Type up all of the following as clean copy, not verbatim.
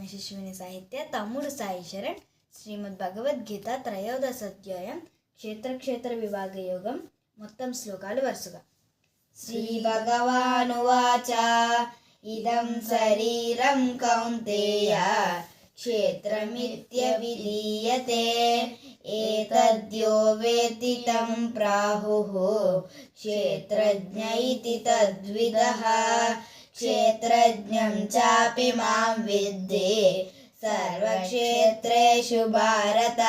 యశస్విని సాహిత్య తమ్ముడు సాయి శరణ్ శ్రీమద్ భగవద్గీత త్రయోదశ అధ్యాయం క్షేత్ర విభాగ యోగం మొత్తం శ్లోకాలు వరుసగా. శ్రీ భగవానువాచ ఇదం శరీరం కౌంతేయ క్షేత్రమిత్యవిధీయతే ఏతద్యో వేత్తి తం ప్రాహుః క్షేత్రజ్ఞ ఇతి తద్విదః. క్షేత్రజ్ఞం చాపి మాం విద్ధి సర్వక్షేత్రేషు భారత.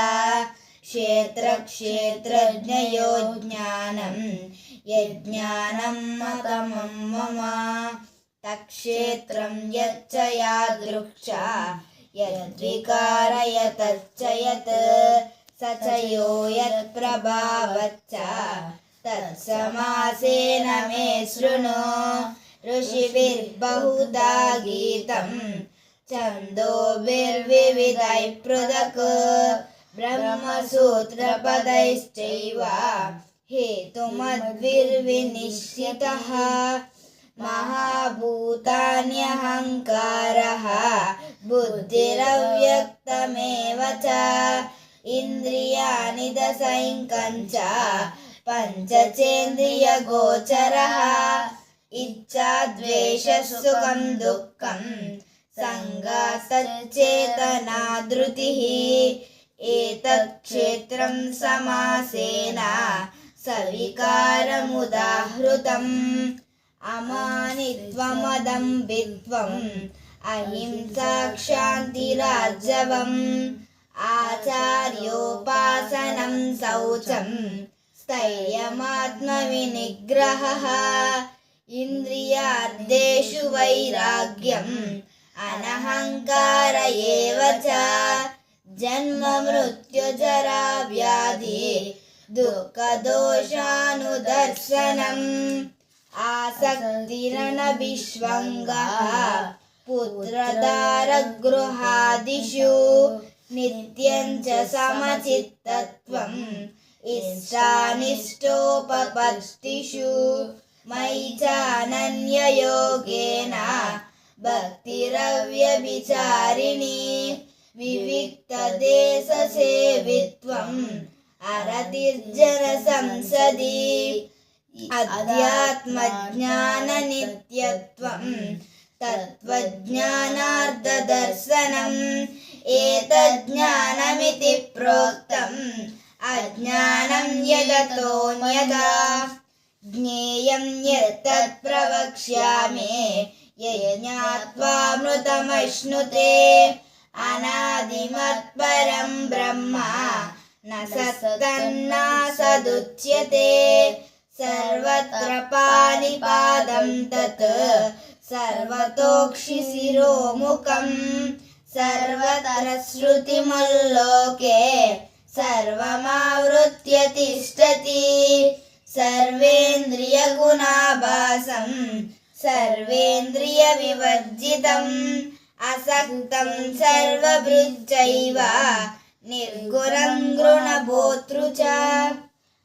క్షేత్రజ్ఞయో జ్ఞానం యజ్ఞానం మతమం మమ. తక్షేత్రం యచ్చ యాదృక్ష యద్వికారయతచ్చ యత్ స చ యో యత్ప్రభావచ్చ తత్సమాసేన మే శృణు. ఋషిభిర్బహుధా గీతం ఛందోభిర్వివిధైః పృథక్ బ్రహ్మసూత్రపदैश्चैव हेतुमद्भिर्विनिश्चितः. महाभूतान्यहङ्कारः बुद्धिरव्यक्तमेव च इन्द्रियाणि दशैकञ्च पञ्चचेन्द्रियगोचरः. इच्छा द्वेषः सुखं दुःखं संगासच्चेतना धृतिः. एतत् क्षेत्रं समासेन सविकारमुदाहृतम्. अमानित्वमदम्भित्वम् अहिंसा क्षान्तिरार्जवम् आचार्योपासनं शौचं स्थैर्यमात्मविनिग्रहः. इन्द्रियार्थेषु वैराग्यम् अनहङ्कार एव च. जन्म मृत्यु जरा व्याधि दुःखदोषानुदर्शनम्. आसक्तिरनभिष्वङ्गः पुत्रदारगृहादिषु नित्यं च समचित्तत्वम् इष्टानिष्टोपपत्तिषु. मयि चानन्ययोगेन भक्तिरव्यभिचारिणी. विविक्तदेशसेवित्वम् अरतिर्जनसंसदि. अध्यात्मज्ञाननित्यत्वम् तत्त्वज्ञानार्थदर्शनम्. एतज्ज्ञानमिति प्रोक्तम् अज्ञानं यदतोऽन्यथा. ज्ञेयं यत्तत् प्रवक्ष्यामि यज्ञात्वामृतमश्नुते. अनादिमत्परं ब्रह्म न सत्तन्नासदुच्यते. सर्वत्र पाणिपादं तत् सर्वतोक्षिशिरोमुखम्. सर्वत्र श्रुतिमुल्लोके सर्वमावृत्य तिष्ठति. सर्वेन्द्रियगुणाभासं सर्वेन्द्रियविवर्जितम् असक्तं सर्वभृच्चैव निर्गुणं गुणभोक्तृ च.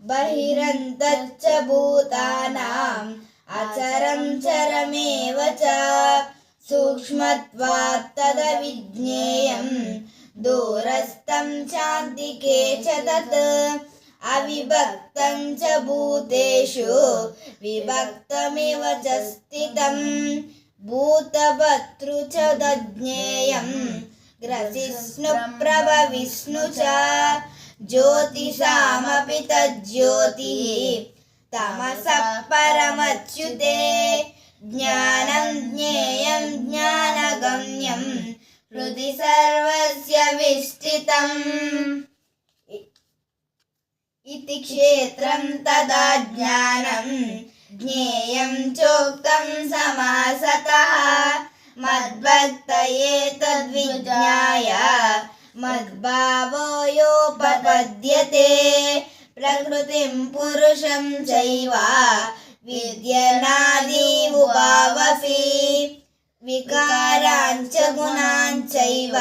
बहिरन्तश्च भूतानाम् अचरं चरमेव च. सूक्ष्मत्वात् तदविज्ञेयं दूरस्थं चान्तिके च तत्. अविभक्तं च भूतेषु विभक्तमिव च स्थितम्. भूतभर्तृ च तज्ज्ञेयं ग्रसिष्णुप्रभविष्णु च. ज्योतिषामपि तज्ज्योतिः तमसः परमच्युते. ज्ञानं ज्ञेयं ज्ञानगम्यं हृदि सर्वस्य विष्ठितम्. इति क्षेत्रं तदा ज्ञानं ज्ञेयं चोक्तं समासतः. मद्भक्त एतद्विज्ञाय मद्भावो योपपद्यते. प्रकृतिं पुरुषं चैव विद्यनादि उभावपि. विकारांच गुणांचैव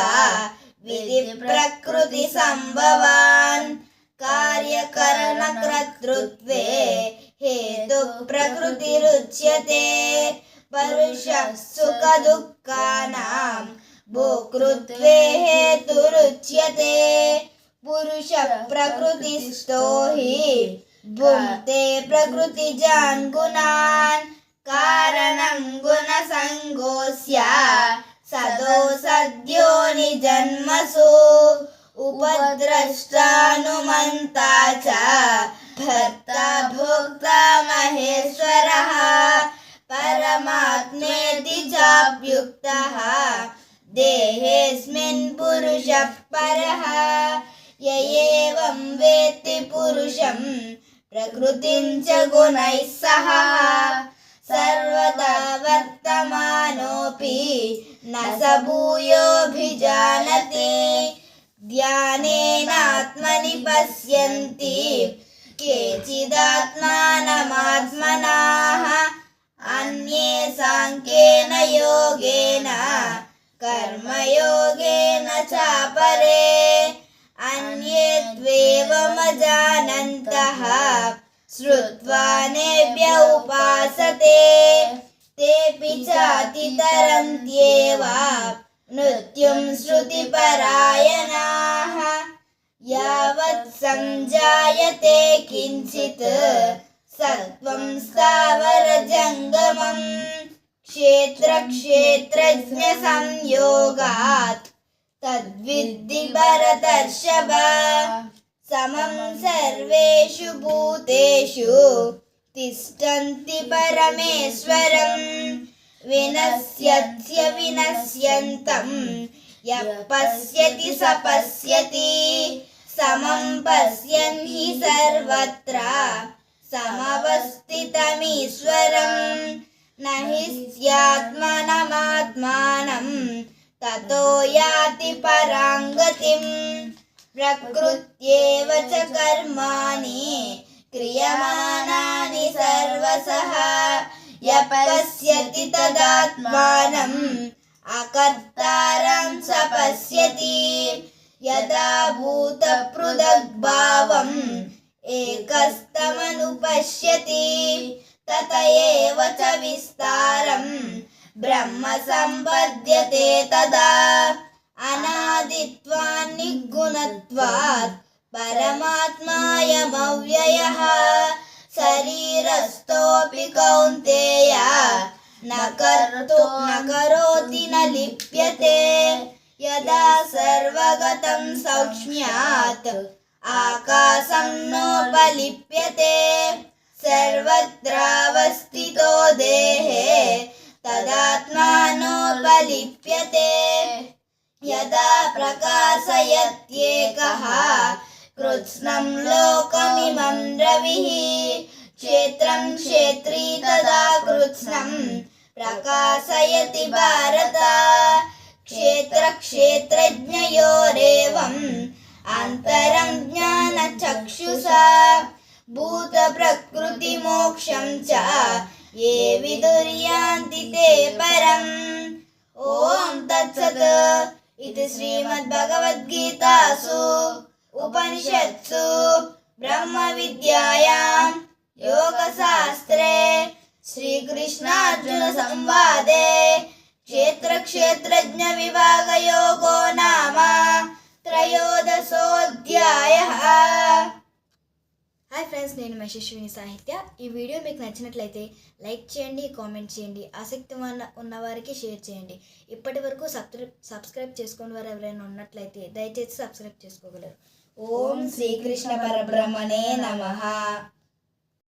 विधि प्रकृति संभवान्. कार्यकरणकर्तृत्वे हेतु प्रकृतिरुच्यते. परुषः सुखदुःखानां भोक्तृत्वे हेतुरुच्यते पुरुष प्रकृतिस्थो हि भुङ्क्ते प्रकृतिजान् गुणान् कारणं गुणसङ्गोऽस्य सदो निजन्मसु उपद्रष्टानुमन्ता च भर्ता भोक्ता महेश्वरः परमात्मेति चाप्युक्तः देहेऽस्मिन् पुरुषः परः य एवं वेत्ति पुरुषं प्रकृतिं च गुणैः सह सर्वदा वर्तमानोऽपि न स भूयोऽभिजानति ध्यानेनात्मनि पश्यन्ति केचिदात्मानमात्मनाः अन्ये साङ्ख्येन योगेन कर्मयोगेन चापरे अन्ये त्वेवमजानन्तः श्रुत्वा नेभ्य उपासते तेऽपि चातितरन्त्येव मृत्युं श्रुतिपरायणाः यावत् संजायते किञ्चित् सत्त्वं स्थावरजङ्गमम् क्षेत्रक्षेत्रज्ञसंयोगात् तद्विद्धि भरतर्षभ समं सर्वेषु भूतेषु तिष्ठन्ति परमेश्वरं विनश्यत्स्य विनश्यन्तं यः पश्यति स पश्यति समं पश्यन् हि सर्वत्र समवस्थितमीश्वरं न हि स्यात्मनमात्मानं ततो याति परां गतिं प्रकृत्येव च कर्माणि क्रियमाणानि सर्वशः यः पश्यति तदात्मानम् अकर्तारं स पश्यति यदा भूतपृथग्भावम् एकस्तमनुपश्यति तत एव च विस्तारं ब्रह्म सम्पद्यते तदा अनादित्वान् निर्गुणत्वात् परमात्मायमव्ययः शरीरस्थोऽपि कौन्तेय न करोति न लिप्यते यदा सर्वगतं सौक्ष्म्यात् आकाशं नोपलिप्यते सर्वत्रावस्थितो देहे तदात्मानोपलिप्यते यदा प्रकाशयत्येकः कृत्स्नं लोकमिमं रविः क्षेत्रं क्षेत्री तदा कृत्स्नं प्रकाशयति भारत क्षेत्रक्षेत्रज्ञयोरेवम् अन्तरं ज्ञानचक्षुषा भूतप्रकृतिमोक्षं च ये विदुर्यान्ति ते परम् ॐ तत्सत् इति श्रीमद्भगवद्गीतासु उपनिषत्सु ब्रह्मविद्यायां योगशास्त्रे श्रीकृष्णार्जुनसंवादे क्षेत्रक्षेत्रज्ञविभागयोगो नाम त्रयोदशोऽध्यायः। హాయ్ ఫ్రెండ్స్, నేను యశస్విని సాహిత్య. ఈ వీడియో మీకు నచ్చినట్లయితే లైక్ చేయండి, కామెంట్ చేయండి, ఆసక్తి ఉన్నవారికి షేర్ చేయండి. ఇప్పటి వరకు సబ్స్క్రైబ్ చేసుకుని వారు ఎవరైనా ఉన్నట్లయితే దయచేసి సబ్స్క్రైబ్ చేసుకోగలరు. ఓం శ్రీకృష్ణ పరబ్రహ్మణే నమః.